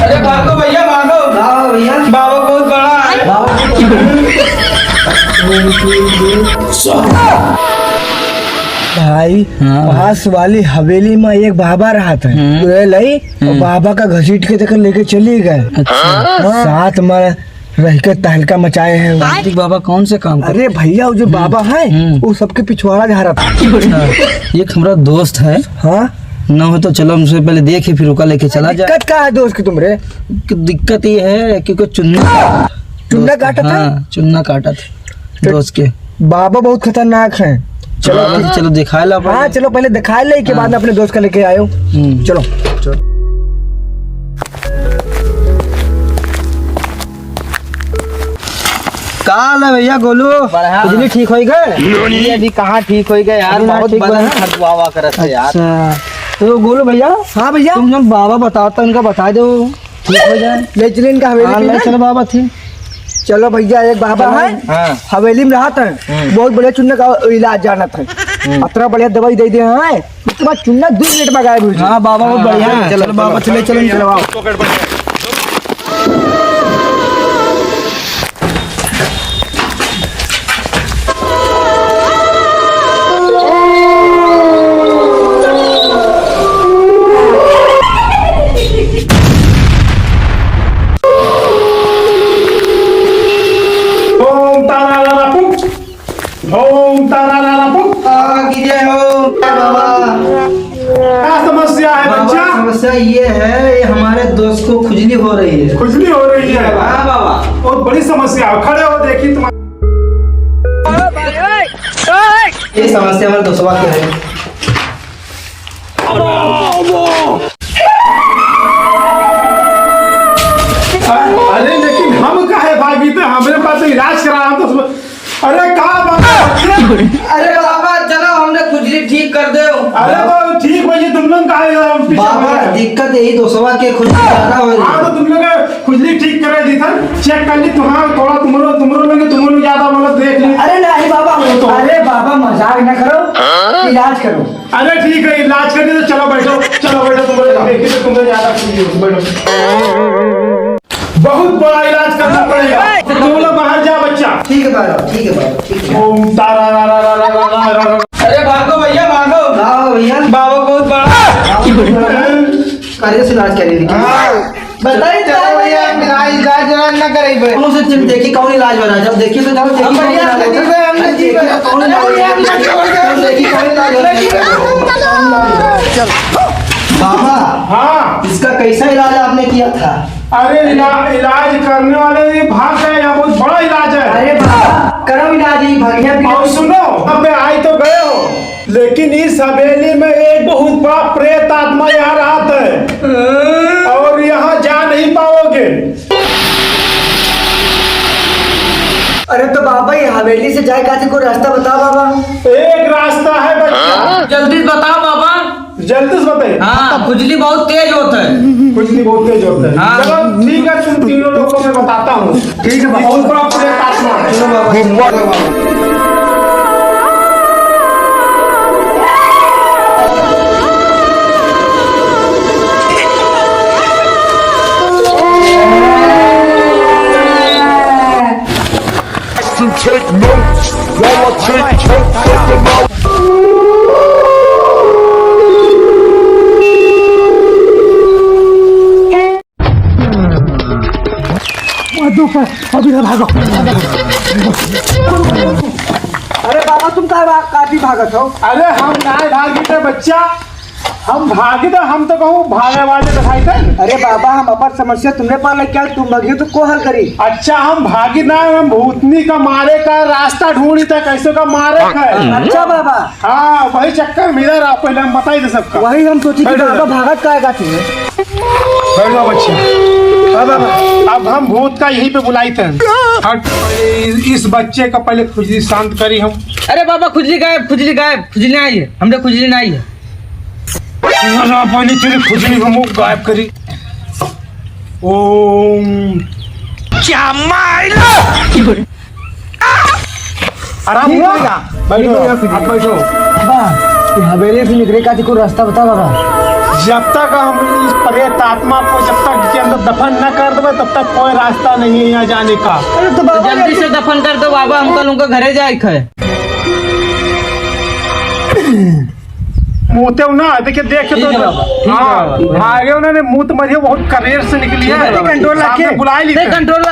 अरे भागो भैया भागो। भैया बाबा बहुत बड़ा है। भाई पास वाली हवेली में एक बाबा रहा था, लई और बाबा का घसीट के तक लेके चली गए। साथ में रह के तहलका मचाए हैं। कार्तिक बाबा कौन से काम अरे भैया वो जो बाबा है वो सबके पिछवाड़ा जा रहा था। एक हमारा दोस्त है, हाँ ना हो तो चलो हमसे पहले देखे फिर रुका लेके चला जाए। दिक्कत क्या है दोस्त की तुमरे? दिक्कत ये है क्योंकि चुन्ना काटा था। हाँ, चुन्ना काटा था दोस्त के। बाबा बहुत खतरनाक है। चलो चलो दिखाए ला। हाँ चलो पहले दिखाए ले के बाद में अपने दोस्त का लेके आयो। चलो काल है भैया गोलू, बिजली ठीक हो गए? अभी कहाँ ठीक हो गए यार, बहुत बड़ा खरवावा करत है यार। तो गोलू भैया, हाँ भैया तुम जो बाबा बताता उनका बता दो ठीक हो जाए। ले चले इनका हवेली में। चलो बाबा थी। चलो भैया एक बाबा है हवेली में रहा था, बहुत बढ़िया चुन्ने का इलाज जाना था। इतना बढ़िया दवाई दे दिया है, उसके बाद चुन्ना 2 मिनट में गायब हुई। हाँ बाबा बहुत बढ़िया है। चलो बाबा चले चलो। समस्या ये है, ये हमारे दोस्त को खुजली हो रही है। खुजली हो रही है? हाँ बाबा बहुत बड़ी समस्या है। खड़े हो देखी तुम्हारे। ये समस्या हमारे दोस्तवा की है। अरे लेकिन हम काहे भागी थे? हमारे पास तो इलाज करा हम तो। अरे कहाँ बाबा? अरे बाबा चलो हमने खुजली ठीक कर दो। अरे तो ठीक भाई, तुम लोग काहे बाबा दिक्कत यही दोस्तवा के खुजली ज्यादा हो रही है। हाँ तो तुम लोग खुजली ठीक करे दी था, चेक कर ली तुम्हारा थोड़ा तुम लोग ज्यादा मतलब देख ली। अरे नहीं बाबा, अरे बाबा मजाक न करो, इलाज करो। अरे ठीक है इलाज कर दी तो चलो बैठो तुम लोग देखिए तो तुम लोग ज्यादा खुजली हो, बैठो। बहुत बड़ा इलाज करना पड़ेगा, तुम लोग बाहर जा बच्चा। ठीक है बाबा ठीक है बाबा ठीक है। ओम तारा रा रा रा रा रा रा रा। अरे भागो भैया भागो। हाँ भैया बाबा बहुत बड़ा है। कार्य से इलाज करेंगे। बताइए चलो भैया, इलाज ना करेंगे। कौन से तुम देखी कौन इलाज बना जाओ देखिए तो जाओ देखिए कौन इलाज बाबा। हाँ इसका कैसा इलाज आपने किया था? अरे इलाज करने वाले भाग गए, यहाँ बहुत बड़ा इलाज है। अरे बाबा करो इलाज ही बढ़िया। और सुनो, अब आई तो गए हो, लेकिन इस हवेली में एक बहुत बड़ा प्रेत आत्मा यहाँ रहत है और यहाँ जा नहीं पाओगे। अरे तो बाबा ये हवेली से जाए का कोई रास्ता बताओ बाबा। एक रास्ता है बच्चा, जल्दी बताओ बाबा। जल्दी से बताइए। हाँ खुजली बहुत तेज होता है। खुजली बहुत तेज होता है। हाँ। चलो ठीक है, तुम तीनों लोगों को मैं बताता हूँ। ठीक है, बहुत बड़ा प्रेत आत्मा है। चलो बाबा। Take notes while I take totes of them out. अरे बाबा तुम काफी भागत हो। अरे हम नहीं भागी थे बच्चा, हम भागे तो हम तो कहूँ भागे वाले दिखाई थे। अरे बाबा हम अपन समस्या तुमने पाल क्या तुम भागी तो को हल करी। अच्छा हम भागी ना, हम भूतनी का मारे का रास्ता ढूंढी था, कैसे का मारे का है। अच्छा बाबा हाँ वही चक्कर में इधर आप पहले हम बताई थे सबका। वही हम सोची कि बाबा भागत का थी। बैठो बच्चे। हाँ बाबा, अब हम भूत का यहीं पे बुलाई थे। हट, इस बच्चे का पहले खुजली शांत करी हम। अरे बाबा खुजली गायब खुजली नहीं आई है, हमने खुजली नहीं है। पहले चलिए खुजली हम गायब करी। ओम आराम हुआ? बैठो आप बैठो। बाबा हवेली से निकले का कोई रास्ता बता बाबा। जब तक हम इस प्रेत आत्मा को जब तक के अंदर दफन न कर दो तब तक कोई रास्ता नहीं है यहाँ जाने का। अरे तो बाबा जल्दी से दफन कर दो बाबा, अंकल उनके घरे जाए है। मुँहते ना देखिए देखे तो हाँ भागे उन्होंने मुँह तो मरिए बहुत करेर से निकली है। कंट्रोल रखिए। बुला ली कंट्रोल